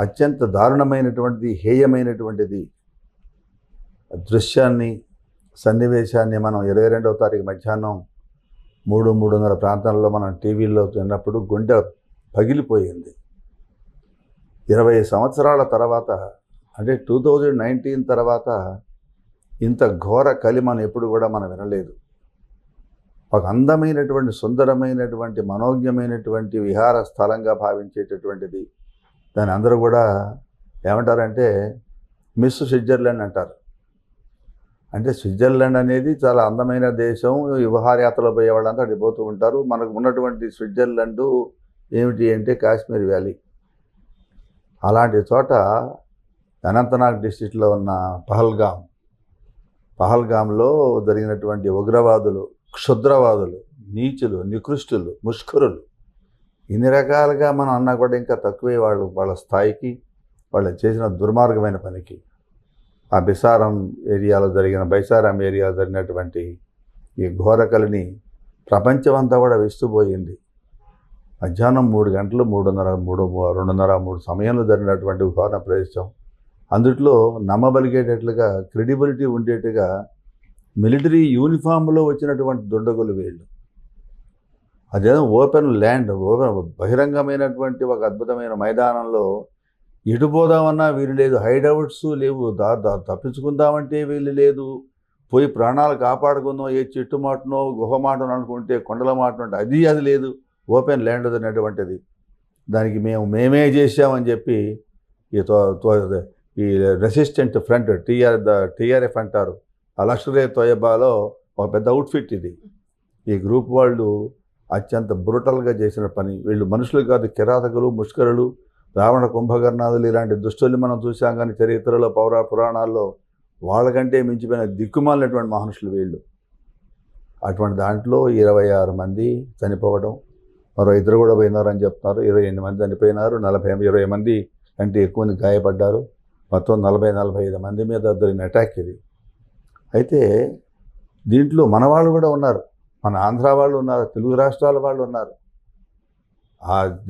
అత్యంత దారుణమైనటువంటిది, హేయమైనటువంటిది దృశ్యాన్ని, సన్నివేశాన్ని మనం 22వ తారీఖు మధ్యాహ్నం 3:30 ప్రాంతాల్లో మనం టీవీలో విన్నప్పుడు గుండె పగిలిపోయింది. 20 సంవత్సరాల తర్వాత, అంటే 2019 తర్వాత ఇంత ఘోర కలి మనం ఎప్పుడు కూడా మనం వినలేదు. ఒక అందమైనటువంటి, సుందరమైనటువంటి, మనోజ్ఞమైనటువంటి విహార స్థలంగా భావించేటటువంటిది. దాన్ని అందరూ కూడా ఏమంటారంటే మిస్ స్విట్జర్లాండ్ అంటారు. అంటే స్విట్జర్లాండ్ అనేది చాలా అందమైన దేశం. విహారయాత్రలో పోయే వాళ్ళంతా అక్కడికి పోతూ ఉంటారు. మనకు ఉన్నటువంటి స్విట్జర్లాండ్ ఏమిటి అంటే కాశ్మీర్ వ్యాలీ. అలాంటి చోట అనంతనాగ్ డిస్ట్రిక్ట్లో ఉన్న పహల్గామ్లో జరిగినటువంటి ఉగ్రవాదులు, క్షుద్రవాదులు, నీచులు, నికృష్టులు, ముష్కరులు, ఇన్ని రకాలుగా మనం అన్నా కూడా ఇంకా తక్కువే వాళ్ళ స్థాయికి, వాళ్ళు చేసిన దుర్మార్గమైన పనికి. ఆ బైసారాం ఏరియాలో జరిగినటువంటి ఈ ఘోరకలిని ప్రపంచమంతా కూడా విస్తుపోయింది. మధ్యాహ్నం 3 గంటలు 2:30 సమయంలో జరిగినటువంటి ఘోర ప్రదేశం. అందుట్లో నమ్మబలిగేటట్లుగా, క్రెడిబిలిటీ ఉండేట్టుగా మిలిటరీ యూనిఫామ్లో వచ్చినటువంటి దుండగులు వీళ్ళు. అదేదో ఓపెన్ ల్యాండ్, బహిరంగమైనటువంటి ఒక అద్భుతమైన మైదానంలో ఎటు పోదామన్నా వీలు లేదు. హైడౌట్స్ లేవు, తప్పించుకుందామంటే వీలు లేదు. పోయి ప్రాణాలు కాపాడుకుందాం ఏ చెట్టు మాటనో గుహ మాటనో అనుకుంటే, కొండల మాటనో అంటే అది లేదు. ఓపెన్ ల్యాండ్ అనేటువంటిది. దానికి మేమే చేసామని చెప్పి ఈ రెసిస్టెంట్ ఫ్రంట్ టీఆర్ఎఫ్ అంటారు. ఆ లష్కర్ ఏ తోయబాలో ఒక పెద్ద అవుట్ఫిట్ ఇది. ఈ గ్రూప్ వాళ్ళు అత్యంత బ్రూటల్గా చేసిన పని. వీళ్ళు మనుషులు కాదు, కిరాతకులు, ముష్కరులు, రావణ కుంభకర్ణాదులు, ఇలాంటి దుష్టుల్ని మనం చూసాం. కానీ చరిత్రలో, పురాణాల్లో వాళ్ళకంటే మించిపోయిన దిక్కుమాలినటువంటి మనుషులు వీళ్ళు. అటువంటి దాంట్లో 26 మంది చనిపోవడం, మరో 2 కూడా పోయినారని చెప్తున్నారు. 28 మంది చనిపోయినారు, 20 మంది కంటే ఎక్కువ మంది గాయపడ్డారు. మొత్తం 40-45 మంది మీద జరిగిన అటాక్ ఇది. అయితే దీంట్లో మన వాళ్ళు కూడా ఉన్నారు, మన ఆంధ్ర వాళ్ళు ఉన్నారు, తెలుగు రాష్ట్రాల వాళ్ళు ఉన్నారు.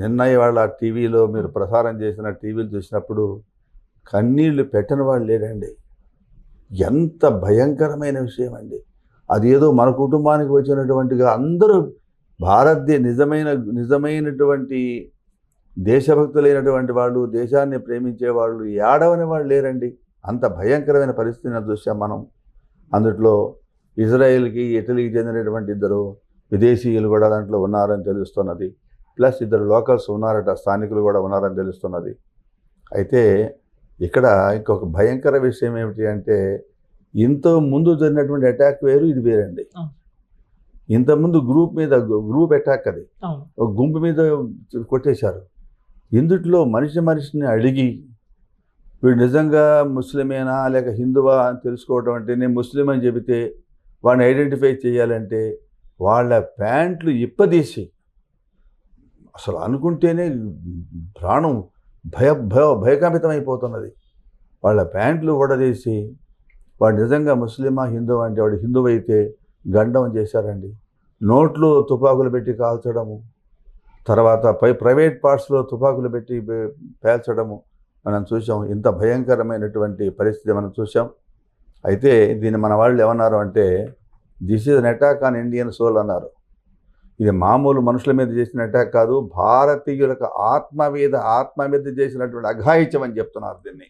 నిన్న వాళ్ళ టీవీలో మీరు ప్రసారం చేసిన టీవీలు చూసినప్పుడు కన్నీళ్లు పెట్టని వాళ్ళు లేరండి. ఎంత భయంకరమైన విషయం అండి. అదేదో మన కుటుంబానికి వచ్చినటువంటిగా అందరూ నిజమైనటువంటి దేశభక్తులైనటువంటి వాళ్ళు, దేశాన్ని ప్రేమించే వాళ్ళు, ఏడవని వాళ్ళు లేరండి. అంత భయంకరమైన పరిస్థితిని చూసాం మనం. అందుట్లో ఇజ్రాయెల్కి, ఇటలీకి చెందినటువంటి 2 విదేశీయులు కూడా దాంట్లో ఉన్నారని తెలుస్తున్నది. ప్లస్ 2 లోకల్స్ ఉన్నారట, స్థానికులు కూడా ఉన్నారని తెలుస్తున్నది. అయితే ఇక్కడ ఇంకొక భయంకర విషయం ఏమిటి అంటే, ఇంత ముందు జరిగినటువంటి అటాక్ వేరు, ఇది వేరండి. ఇంతకుముందు గ్రూప్ అటాక్, అది ఒక గుంపు మీద కొట్టేశారు. ఇందుట్లో మనిషిని అడిగి వీడు నిజంగా ముస్లిమేనా లేక హిందువా అని తెలుసుకోవడం. అంటే నేను ముస్లిం అని చెబితే వాడిని ఐడెంటిఫై చేయాలంటే వాళ్ళ ప్యాంట్లు ఇప్పదీసి, అసలు అనుకుంటేనే ప్రాణం భయకంపితమైపోతున్నది. వాళ్ళ ప్యాంట్లు ఊడదీసి వాడు నిజంగా ముస్లిమా హిందువా అంటే వాడు హిందువు అయితే గండం చేశారండి. నోట్లో తుపాకులు పెట్టి కాల్చడము, తర్వాత ప్రైవేట్ పార్ట్స్లో తుపాకులు పెట్టి పేల్చడము మనం చూసాం. ఇంత భయంకరమైనటువంటి పరిస్థితి మనం చూసాం. అయితే దీన్ని మన వాళ్ళు ఏమన్నారు అంటే, this is an attack on Indian soul అన్నారు. ఇది మామూలు మనుషుల మీద చేసిన అటాక్ కాదు, భారతీయులకు ఆత్మ మీద చేసినటువంటి అఘాయిత్యం అని చెప్తున్నారు దీన్ని.